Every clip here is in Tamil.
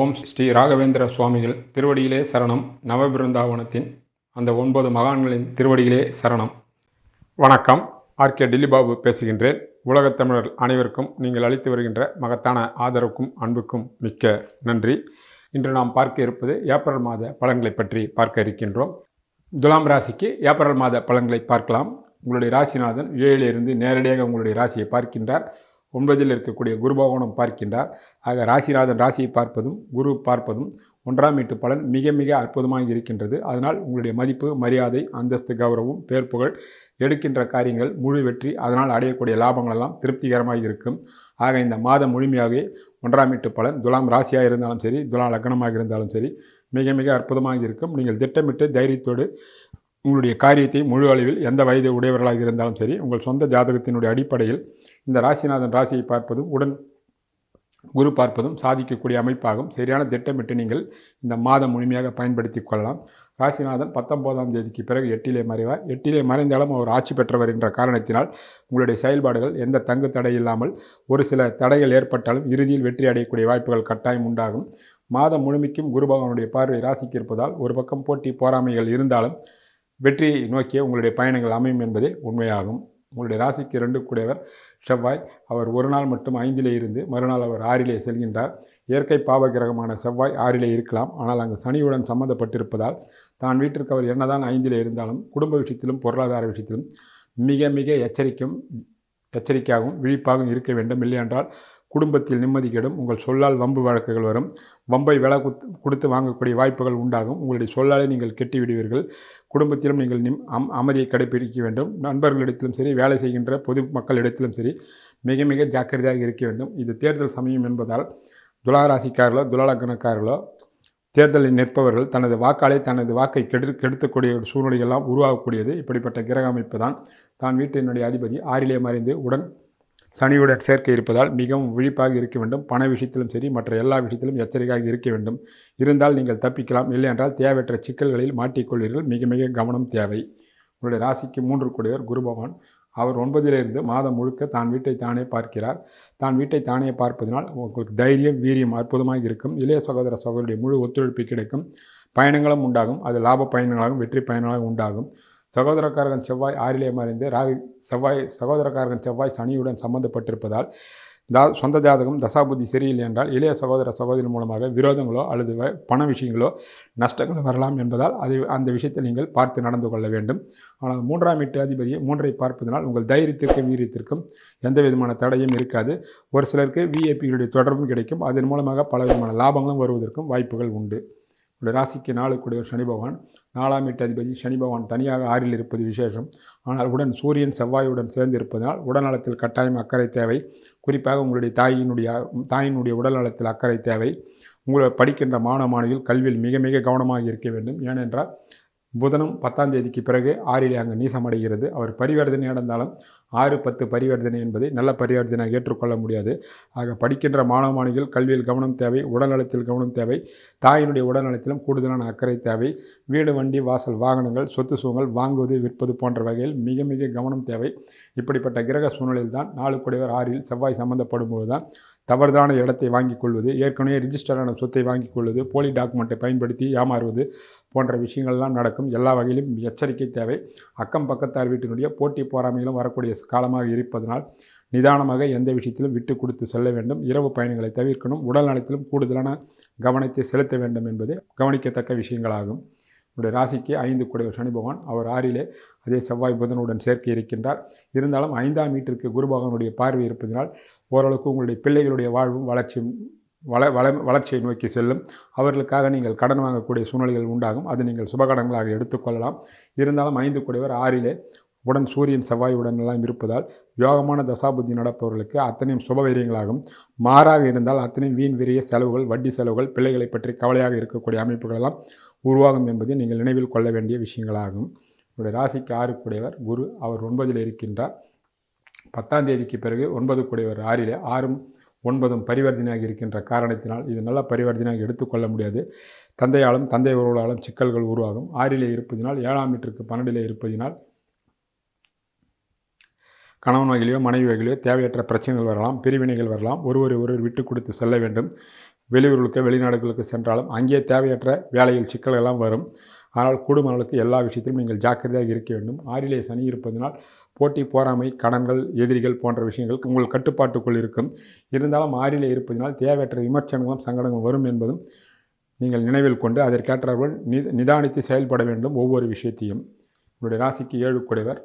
ஓம் ஸ்ரீ ராகவேந்திர சுவாமிகள் திருவடியிலே சரணம். நவபிருந்தாவனத்தின் அந்த 9 மகான்களின் திருவடியிலே சரணம். வணக்கம். ஆர்கே டில்லிபாபு பேசுகின்றேன். உலகத் தமிழர் அனைவருக்கும் நீங்கள் அளித்து வருகின்ற மகத்தான ஆதரவுக்கும் அன்புக்கும் மிக்க நன்றி. இன்று நாம் பார்க்க இருப்பது ஏப்ரல் மாத பலன்களை பற்றி பார்க்க இருக்கின்றோம். துலாம் ராசிக்கு ஏப்ரல் மாத பலன்களை பார்க்கலாம். உங்களுடைய ராசிநாதன் 7லிருந்து நேரடியாக உங்களுடைய ராசியை பார்க்கின்றார். 9ல் இருக்கக்கூடிய குரு பகவானும் பார்க்கின்றார். ஆக ராசிநாதன் ராசியை பார்ப்பதும் குரு பார்ப்பதும் 1ஆம் வீட்டு பலன் மிக மிக அற்புதமாக இருக்கின்றது. அதனால் உங்களுடைய மதிப்பு, மரியாதை, அந்தஸ்து, கௌரவம், பேர் புகழ், எடுக்கின்ற காரியங்கள் முழு வெற்றி, அதனால் அடையக்கூடிய லாபங்கள் எல்லாம் திருப்திகரமாக இருக்கும். ஆக இந்த மாதம் முழுமையாகவே 1ஆம் வீட்டு பலன் துலாம் ராசியாக இருந்தாலும் சரி, துலாம் லக்னமாக இருந்தாலும் சரி, மிக மிக அற்புதமாக இருக்கும். நீங்கள் திட்டமிட்டு தைரியத்தோடு உங்களுடைய காரியத்தை முழு அளவில் எந்த வயது உடையவர்களாக இருந்தாலும் சரி, உங்கள் சொந்த ஜாதகத்தினுடைய அடிப்படையில் இந்த ராசிநாதன் ராசியை பார்ப்பதும் உடன் குரு பார்ப்பதும் சாதிக்கக்கூடிய அமைப்பாகும். சரியான திட்டமிட்டு நீங்கள் இந்த மாதம் முழுமையாக பயன்படுத்தி கொள்ளலாம். ராசிநாதன் 19ஆம் தேதிக்கு பிறகு 8லே மறைவார். 8லே மறைந்தாலும் அவர் ஆட்சி பெற்றவர் என்ற காரணத்தினால் உங்களுடைய செயல்பாடுகள் எந்த தங்கு தடை இல்லாமல் ஒரு சில தடைகள் ஏற்பட்டாலும் இறுதியில் வெற்றி அடையக்கூடிய வாய்ப்புகள் கட்டாயம் உண்டாகும். மாதம் முழுமைக்கும் குரு பகவானுடைய பார்வை ராசிக்கு இருப்பதால் ஒரு பக்கம் போட்டி போராமைகள் இருந்தாலும் வெற்றியை நோக்கிய உங்களுடைய பயணங்கள் அமையும் என்பதே உண்மையாகும். உங்களுடைய ராசிக்கு 2 கூடியவர் செவ்வாய். அவர் ஒரு நாள் மட்டும் 5லே இருந்து மறுநாள் அவர் 6லே செல்கின்றார். இயற்கை பாவகிரகமான செவ்வாய் 6லே இருக்கலாம். ஆனால் அங்கு சனியுடன் சம்மந்தப்பட்டிருப்பதால் தான் வீட்டிற்கு அவர் என்னதான் 5லே இருந்தாலும் குடும்ப விஷயத்திலும் பொருளாதார விஷயத்திலும் மிக மிக எச்சரிக்கையாகவும் விழிப்பாகவும் இருக்க வேண்டும். இல்லையென்றால் குடும்பத்தில் நிம்மதி கெடும். உங்கள் சொல்லால் வம்பு வழக்குகள் வரும். வம்பை விலை கொடுத்து வாங்கக்கூடிய வாய்ப்புகள் உண்டாகும். உங்களுடைய சொல்லாலே நீங்கள் கெட்டி விடுவீர்கள். குடும்பத்திலும் நீங்கள் அமைதியை கடைபிடிக்க வேண்டும். நண்பர்களிடத்திலும் சரி, வேலை செய்கின்ற பொது மக்களிடத்திலும் சரி, மிக மிக ஜாக்கிரதையாக இருக்க வேண்டும். இது தேர்தல் சமயம் என்பதால் துலா ராசிக்காரர்களோ துலா லக்னக்காரர்களோ தேர்தலில் நிற்பவர்கள் தனது வாக்காலே தனது வாக்கை கெடுத்தக்கூடிய சூழ்நிலைகள்லாம் உருவாகக்கூடியது. இப்படிப்பட்ட கிரக அமைப்பு தான் வீட்டினுடைய அதிபதி 6லே மறைந்து உடன் சனியுடன் சேர்க்கை இருப்பதால் மிகவும் விழிப்பாக இருக்க வேண்டும். பண விஷயத்திலும் சரி, மற்ற எல்லா விஷயத்திலும் எச்சரிக்கையாக இருக்க வேண்டும். இருந்தால் நீங்கள் தப்பிக்கலாம். இல்லை என்றால் தேவையற்ற சிக்கல்களில் மாட்டிக்கொள்வீர்கள். மிக மிக கவனம் தேவை. உங்களுடைய ராசிக்கு 3 கூடியவர் குரு பகவான். அவர் 9லிருந்து மாதம் முழுக்க தான் வீட்டை தானே பார்க்கிறார். தான் வீட்டை தானே பார்ப்பதனால் உங்களுக்கு தைரியம், வீரியம் அற்புதமாக இருக்கும். இளைய சகோதர சகோதரியுடைய முழு ஒத்துழைப்பு கிடைக்கும். பயணங்களும் உண்டாகும். அது லாப பயணங்களாகவும் வெற்றி பயணங்களாகவும் உண்டாகும். சகோதரக்காரகன் செவ்வாய் 6லே மறைந்து சகோதரக்காரகன் செவ்வாய் சனியுடன் சம்பந்தப்பட்டிருப்பதால் சொந்த ஜாதகம் தசாபுத்தி சரியில்லை என்றால் இளைய சகோதர சகோதரி மூலமாக விரோதங்களோ அல்லது பண விஷயங்களோ நஷ்டங்கள் வரலாம் என்பதால் அந்த விஷயத்தை நீங்கள் பார்த்து நடந்து கொள்ள வேண்டும். ஆனால் 3ஆம் வீட்டு அதிபதியை 3ஐ பார்ப்பதனால் உங்கள் தைரியத்திற்கும் வீரியத்திற்கும் எந்த விதமான தடையும் இருக்காது. ஒரு சிலருக்கு விஐபிகளுடைய தொடர்பும் கிடைக்கும். அதன் மூலமாக பல விதமான லாபங்களும் வருவதற்கும் வாய்ப்புகள் உண்டு. ராசிக்கு 4 கூடியவர் சனி பகவான். 4ஆம் வீட்டு அதிபதி சனி பகவான் தனியாக 6ல் இருப்பது விசேஷம். ஆனால் உடன் சூரியன் செவ்வாயுடன் சேர்ந்து இருப்பதனால் உடல்நலத்தில் கட்டாயம் அக்கறை தேவை. குறிப்பாக உங்களுடைய தாயினுடைய உடல்நலத்தில் அக்கறை தேவை. உங்களை படிக்கின்ற மாணவ மாணவிகள் கல்வியில் மிக மிக கவனமாக இருக்க வேண்டும். ஏனென்றால் புதனும் 10ஆம் தேதிக்கு பிறகு 6லே அங்கு நீசமடைகிறது. அவர் பரிவர்த்தனை நடந்தாலும் 6-10 பரிவர்த்தனை என்பதை நல்ல பரிவர்த்தனையாக ஏற்றுக்கொள்ள முடியாது. ஆக படிக்கின்ற மாணவ மாணவிகள் கல்வியில் கவனம் தேவை. உடல்நலத்தில் கவனம் தேவை. தாயினுடைய உடல்நலத்திலும் கூடுதலான அக்கறை தேவை. வீடு, வண்டி, வாசல், வாகனங்கள், சொத்து சுகங்கள் வாங்குவது, விற்பது போன்ற வகையில் மிக மிக கவனம் தேவை. இப்படிப்பட்ட கிரக சூழ்நிலையில் தான் 4 கூடியவர் 6ல் செவ்வாய் சம்பந்தப்படும் போது தான் தவறுதான இடத்தை வாங்கிக் கொள்வது, ஏற்கனவே ரிஜிஸ்டரான சொத்தை வாங்கிக் கொள்வது, போலி டாக்குமெண்ட்டை பயன்படுத்தி ஏமாறுவது போன்ற விஷயங்கள்லாம் நடக்கும். எல்லா வகையிலும் எச்சரிக்கை தேவை. அக்கம் பக்கத்தார் வீட்டினுடைய போட்டி போராமைகளும் வரக்கூடிய காலமாக இருப்பதனால் நிதானமாக எந்த விஷயத்திலும் விட்டு கொடுத்து செல்ல வேண்டும். இரவு பயணங்களை தவிர்க்கணும். உடல் நலத்திலும் கூடுதலான கவனத்தை செலுத்த வேண்டும் என்பது கவனிக்கத்தக்க விஷயங்களாகும். உங்களுடைய ராசிக்கு 5 கூடியவர் சனி பகவான். அவர் 6லே அதே செவ்வாய் புதனுடன் சேர்க்கை இருக்கின்றார். இருந்தாலும் 5ஆம் வீட்டிற்கு குரு பகவானுடைய பார்வை இருப்பதனால் ஓரளவுக்கு உங்களுடைய பிள்ளைகளுடைய வாழ்வும் வளர்ச்சியை நோக்கி செல்லும். அவர்களுக்காக நீங்கள் கடன் வாங்கக்கூடிய சூழ்நிலைகள் உண்டாகும். அது நீங்கள் சுபகடன்களாக எடுத்துக்கொள்ளலாம். இருந்தாலும் 5 கூடியவர் 6லே உடன் சூரியன் செவ்வாய் உடன் எல்லாம் இருப்பதால் யோகமான தசாபுத்தி நடப்பவர்களுக்கு அத்தனையும் சுபவீரியங்களாகும். மாறாக இருந்தால் அத்தனையும் வீண் விரிய செலவுகள், வட்டி செலவுகள், பிள்ளைகளை பற்றி கவலையாக இருக்கக்கூடிய அமைப்புகளெல்லாம் உருவாகும் என்பதை நீங்கள் நினைவில் கொள்ள வேண்டிய விஷயங்களாகும். உங்களுடைய ராசிக்கு 6 கூடியவர் குரு. அவர் 9ல் இருக்கின்றார். 10ஆம் தேதிக்கு பிறகு 9 கூடியவர் 6லே 6ம் 9ம் பரிவர்த்தனையாக இருக்கின்ற காரணத்தினால் இது நல்ல பரிவர்த்தனையாக எடுத்துக்கொள்ள முடியாது. தந்தையாலும் தந்தை உறவுகளாலும் சிக்கல்கள் உருவாகும். 6லே இருப்பதினால் 7ஆம் வீட்டிற்கு 12லே இருப்பதினால் கணவன் வகையிலையோ மனைவி வகையிலையோ தேவையற்ற பிரச்சனைகள் வரலாம், பிரிவினைகள் வரலாம். ஒருவர் விட்டு கொடுத்து செல்ல வேண்டும். வெளியூர்களுக்கு வெளிநாடுகளுக்கு சென்றாலும் அங்கே தேவையற்ற வேலையில் சிக்கல்கள்லாம் வரும். ஆனால் கூடும் அளவுக்கு எல்லா விஷயத்திலும் நீங்கள் ஜாக்கிரதையாக இருக்க வேண்டும். 6லே சனி இருப்பதனால் போட்டி, பொறாமை, கடன்கள், எதிரிகள் போன்ற விஷயங்கள் உங்கள் கட்டுப்பாட்டுக்குள் இருக்கும். இருந்தாலும் 6லே இருப்பதனால் தேவையற்ற விமர்சனங்களும் சங்கடங்களும் வரும் என்பதும் நீங்கள் நினைவில் கொண்டு அதற்கேற்றவர்கள் நிதானித்து செயல்பட வேண்டும். ஒவ்வொரு விஷயத்தையும் உங்களுடைய ராசிக்கு 7 குடைவர்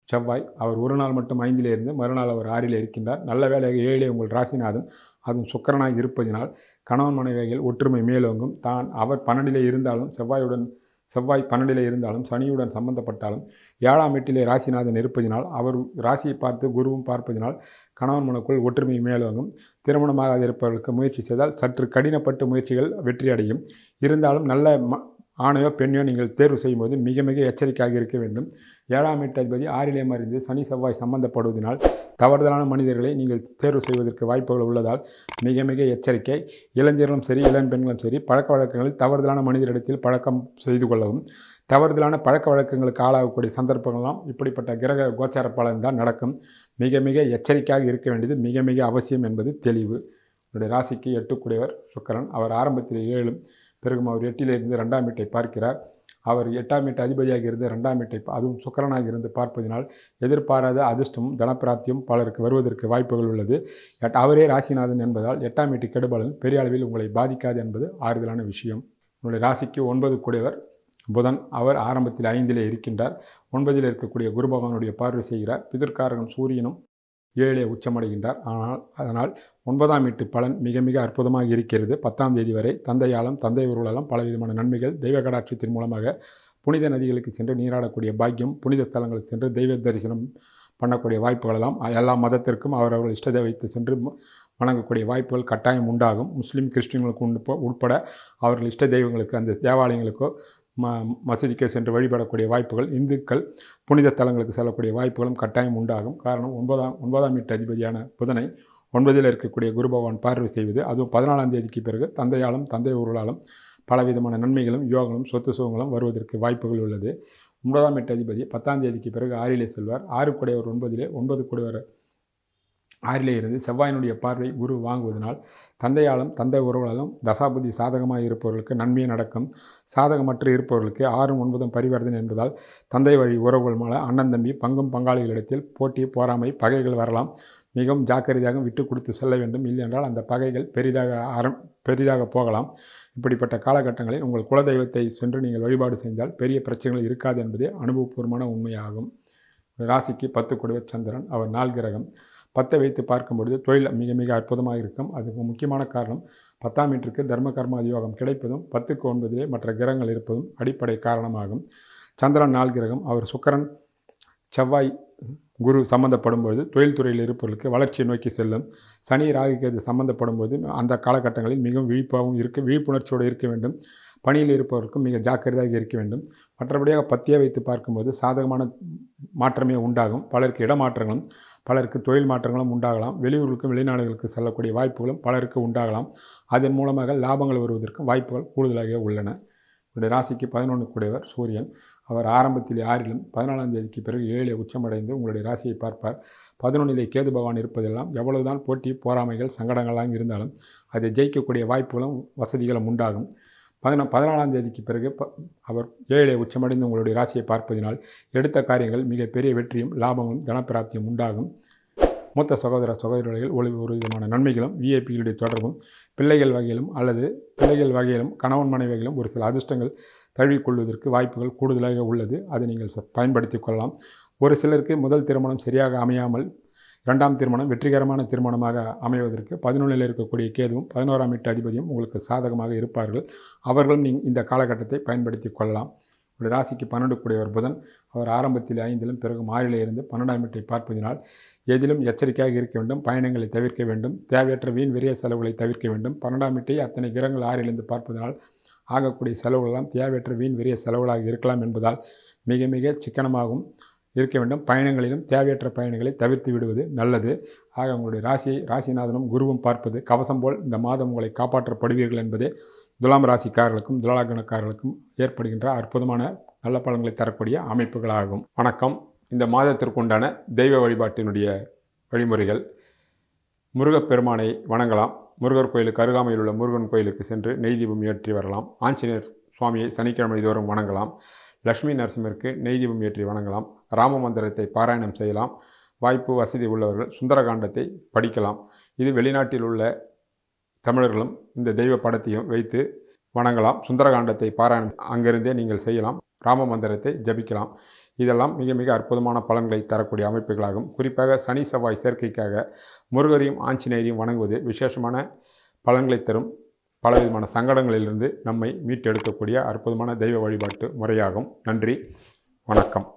செவ்வாய். அவர் ஒரு நாள் மட்டும் 5லே இருந்து மறுநாள் அவர் 6லே இருக்கின்றார். நல்ல வேளையாக 7லே உங்கள் ராசிநாதன் அதுவும் சுக்கிரனாக இருப்பதினால் கணவன் மனைவிகள் ஒற்றுமை மேலோங்கும். அவர் 12லே இருந்தாலும் செவ்வாய் 12லே இருந்தாலும் சனியுடன் சம்பந்தப்பட்டாலும் 7ஆம் வீட்டிலே ராசிநாதன் இருப்பதினால் அவர் ராசியை பார்த்து குருவும் பார்ப்பதினால் கணவன் மனைவிக்குள் ஒற்றுமை மேலோங்கும். திருமணமாக இருப்பவர்களுக்கு முயற்சி செய்தால் சற்று கடினப்பட்டு முயற்சிகள் வெற்றியடையும். இருந்தாலும் நல்ல ஆணையோ பெண்ணையோ நீங்கள் தேர்வு செய்யும்போது மிக மிக எச்சரிக்கையாக இருக்க வேண்டும். 7ஆம் வீட்டு அதிபதி 6லே மறைந்து சனி செவ்வாய் சம்பந்தப்படுவதனால் தவறுதலான மனிதர்களை நீங்கள் தேர்வு செய்வதற்கு வாய்ப்புகள் உள்ளதால் மிக மிக எச்சரிக்கை. இளைஞர்களும் சரி இளம் பெண்களும் சரி பழக்க வழக்கங்களில் தவறுதலான மனிதரிடத்தில் பழக்கம் செய்து கொள்ளவும். தவறுதலான பழக்க வழக்கங்களுக்கு ஆளாகக்கூடிய சந்தர்ப்பங்கள்லாம் இப்படிப்பட்ட கிரக கோச்சார பலன் தான் நடக்கும். மிக மிக எச்சரிக்கையாக இருக்க வேண்டியது மிக மிக அவசியம் என்பது தெளிவு. என்னுடைய ராசிக்கு 8 குடையவர் சுக்கிரன். அவர் ஆரம்பத்தில் 7 பிறகும் அவர் 8லே இருந்து 2ஆம் வீட்டை பார்க்கிறார். அவர் 8ஆம் வீட்டு அதிபதியாக இருந்து 2ஆம் வீட்டை அதுவும் சுக்கிரனாக இருந்து பார்ப்பதினால் எதிர்பாராத அதிர்ஷ்டமும் தனப்பிராப்தியும் பலருக்கு வருவதற்கு வாய்ப்புகள் உள்ளது. அவரே ராசிநாதன் என்பதால் 8ஆம் வீட்டு கெடுபலன் பெரிய அளவில் உங்களை பாதிக்காது என்பது ஆறுதலான விஷயம். உங்களுடைய ராசிக்கு 9 குடையவர் புதன். அவர் ஆரம்பத்தில் 5லே இருக்கின்றார். 9ல் இருக்கக்கூடிய குரு பகவானுடைய பார்வை செய்கிறார். பிதற்காரகன் சூரியனும் 7லே உச்சமடைகின்றார். அதனால் 9ஆம் வீட்டு பலன் மிக மிக அற்புதமாக இருக்கிறது. 10ஆம் தேதி வரை தந்தையாலும் தந்தை உருளாலும் பலவிதமான நன்மைகள் தெய்வ கடாட்சத்தின் மூலமாக புனித நதிகளுக்கு சென்று நீராடக்கூடிய பாக்கியம், புனித ஸ்தலங்களுக்கு சென்று தெய்வ தரிசனம் பண்ணக்கூடிய வாய்ப்புகளெல்லாம் எல்லா மதத்திற்கும் அவரவர்கள் இஷ்ட தெய்வத்தை சென்று வணங்கக்கூடிய வாய்ப்புகள் கட்டாயம் உண்டாகும். முஸ்லீம் கிறிஸ்டின்களுக்கு உட்பட அவர்கள் இஷ்ட தெய்வங்களுக்கு அந்த தேவாலயங்களுக்கோ மசூதிக்கு சென்று வழிபடக்கூடிய வாய்ப்புகள், இந்துக்கள் புனித ஸ்தலங்களுக்கு செல்லக்கூடிய வாய்ப்புகளும் கட்டாயம் உண்டாகும். காரணம் 9ஆம் வீட்டு அதிபதியான புதனை 9ல் இருக்கக்கூடிய குரு பகவான் பார்வை செய்வது, அதுவும் 14ஆம் தேதிக்கு பிறகு தந்தையாலும் தந்தை ஊர்களாலும் பலவிதமான நன்மைகளும் யோகங்களும் சொத்து சுகங்களும் வருவதற்கு வாய்ப்புகள் உள்ளது. 9ஆம் வீட்டு அதிபதி 10ஆம் தேதிக்கு பிறகு 6லே செல்வார். 6 குடையவர் 9லே, 9 குடையவர் 6லே இருந்து செவ்வாயினுடைய பார்வை குரு வாங்குவதனால் தந்தையாலும் தந்தை உறவுகளாலும் தசாபுதி சாதகமாக இருப்பவர்களுக்கு நன்மையே நடக்கும். சாதகமற்று இருப்பவர்களுக்கு 6ம் 9ம் பரிவர்த்தனை என்பதால் தந்தை வழி உறவுகள் மூலம் அண்ணன் தம்பி பங்கும் பங்காளிகளிடத்தில் போட்டி பொறாமை பகைகள் வரலாம். மிகவும் ஜாக்கிரதையாக விட்டு கொடுத்து செல்ல வேண்டும். இல்லையென்றால் அந்த பகைகள் பெரிதாக போகலாம். இப்படிப்பட்ட காலகட்டங்களில் உங்கள் குலதெய்வத்தை சென்று நீங்கள் வழிபாடு செய்தால் பெரிய பிரச்சனைகள் இருக்காது என்பதே அனுபவபூர்வமான உண்மையாகும். ராசிக்கு 10 குடையவர் சந்திரன். அவர் 4 கிரகம். 10 வைத்து பார்க்கும்பொழுது தொழில் மிக மிக அற்புதமாக இருக்கும். அதுக்கு முக்கியமான காரணம் 10ஆம் வீட்டிற்கு தர்ம கர்ம அதியோகம் கிடைப்பதும் 10க்கு 9லே மற்ற கிரகங்கள் இருப்பதும் அடிப்படை காரணமாகும். சந்திரன் 4 கிரகம். அவர் சுக்கிரன் செவ்வாய் குரு சம்பந்தப்படும் பொழுது தொழில்துறையில் இருப்பவர்களுக்கு வளர்ச்சியை நோக்கி செல்லும். சனி ராகு கேது சம்பந்தப்படும் போது அந்த காலகட்டங்களில் மிகவும் விழிப்புணர்ச்சியோடு இருக்க வேண்டும். பணியில் இருப்பவர்களுக்கும் மிக ஜாக்கிரதையாக இருக்க வேண்டும். மற்றபடியாக 10ஐ வைத்து பார்க்கும்போது சாதகமான மாற்றமே உண்டாகும். பலருக்கு இடமாற்றங்களும் பலருக்கு தொழில் மாற்றங்களும் உண்டாகலாம். வெளியூர்களுக்கும் வெளிநாடுகளுக்கு செல்லக்கூடிய வாய்ப்புகளும் பலருக்கு உண்டாகலாம். அதன் மூலமாக லாபங்கள் வருவதற்கு வாய்ப்புகள் கூடுதலாக உள்ளன. இவருடைய ராசிக்கு 11 குடையவர் சூரியன். அவர் ஆரம்பத்தில் 6லும் 14ஆம் தேதிக்கு பிறகு 7லே உச்சமடைந்து உங்களுடைய ராசியை பார்ப்பார். 11லே கேது பகவான் இருப்பதெல்லாம் எவ்வளவுதான் போட்டி பொறாமைகள் சங்கடங்களாக இருந்தாலும் அதை ஜெயிக்கக்கூடிய வாய்ப்புகளும் வசதிகளும் உண்டாகும். 14ஆம் தேதிக்கு பிறகு அவர் 7லே உச்சமடைந்து உங்களுடைய ராசியை பார்ப்பதினால் எடுத்த காரியங்கள் மிகப்பெரிய வெற்றியும் லாபமும் தனப்பிராப்தியும் உண்டாகும். மூத்த சகோதரிகள் ஒரு விதமான நன்மைகளும் விஐபிகளுடைய தொடர்பும் பிள்ளைகள் வகையிலும் கணவன் மனைவிகளும் ஒரு சில அதிர்ஷ்டங்கள் தழுவிக்கொள்வதற்கு வாய்ப்புகள் கூடுதலாக உள்ளது. அதை நீங்கள் பயன்படுத்தி கொள்ளலாம். ஒரு சிலருக்கு முதல் திருமணம் சரியாக அமையாமல் 2ஆம் திருமணம் வெற்றிகரமான திருமணமாக அமைவதற்கு 11ல் இருக்கக்கூடிய கேதுவும் 11ஆம் வீட்டு அதிபதியும் உங்களுக்கு சாதகமாக இருப்பார்கள். அவர்களும் இந்த காலகட்டத்தை பயன்படுத்தி கொள்ளலாம். ஒரு ராசிக்கு 12 குடையவர் புதன். அவர் ஆரம்பத்தில் 5லும் பிறகு 6லே இருந்து 12ஆம் வீட்டை பார்ப்பதினால் எதிலும் எச்சரிக்கையாக இருக்க வேண்டும். பயணங்களை தவிர்க்க வேண்டும். தேவையற்ற வீண் விரைய செலவுகளை தவிர்க்க வேண்டும். 12ஆம் வீட்டை அத்தனை கிரகங்கள் 6லிருந்து பார்ப்பதனால் ஆகக்கூடிய செலவுகளெல்லாம் தேவையற்ற வீண் விரைய செலவுகளாக இருக்கலாம் என்பதால் மிக மிக சிக்கனமாகவும் இருக்க வேண்டும். பயணங்களிலும் தேவையற்ற பயணங்களை தவிர்த்து விடுவது நல்லது. ஆக உங்களுடைய ராசிநாதனும் குருவும் பார்ப்பது கவசம் போல் இந்த மாதம் உங்களை காப்பாற்றப்படுவீர்கள் என்பதே துலாம் ராசிக்காரர்களுக்கும் துலாலக்னக்காரர்களுக்கும் ஏற்படுகின்ற அற்புதமான நல்ல பலன்களை தரக்கூடிய அமைப்புகளாகும். வணக்கம். இந்த மாதத்திற்குண்டான தெய்வ வழிபாட்டினுடைய வழிமுறைகள். முருகப்பெருமானை வணங்கலாம். முருகர் கோயிலுக்கு அருகாமையில் உள்ள முருகன் கோயிலுக்கு சென்று நெய் தீபம் ஏற்றி வரலாம். ஆஞ்சநேயர் சுவாமியை சனிக்கிழமை தோறும் வணங்கலாம். லட்சுமி நரசிம்மருக்கு நெய் தீபம் ஏற்றி வணங்கலாம். ராம மந்திரத்தை பாராயணம் செய்யலாம். வாய்ப்பு வசதி உள்ளவர்கள் சுந்தரகாண்டத்தை படிக்கலாம். இது வெளிநாட்டில் உள்ள தமிழர்களும் இந்த தெய்வ படத்தையும் வைத்து வணங்கலாம். சுந்தரகாண்டத்தை பாராயணம் அங்கிருந்தே நீங்கள் செய்யலாம். ராம மந்திரத்தை ஜபிக்கலாம். இதெல்லாம் மிக மிக அற்புதமான பலன்களை தரக்கூடிய அமைப்புகளாகும். குறிப்பாக சனி செவ்வாய் சேர்க்கைக்காக முருகரையும் ஆஞ்சநேயரையும் வணங்குவது விசேஷமான பலன்களை தரும். பலவிதமான சங்கடங்களிலிருந்து நம்மை மீட்டெடுக்கக்கூடிய அற்புதமான தெய்வ வழிபாட்டு முறையாகும். நன்றி, வணக்கம்.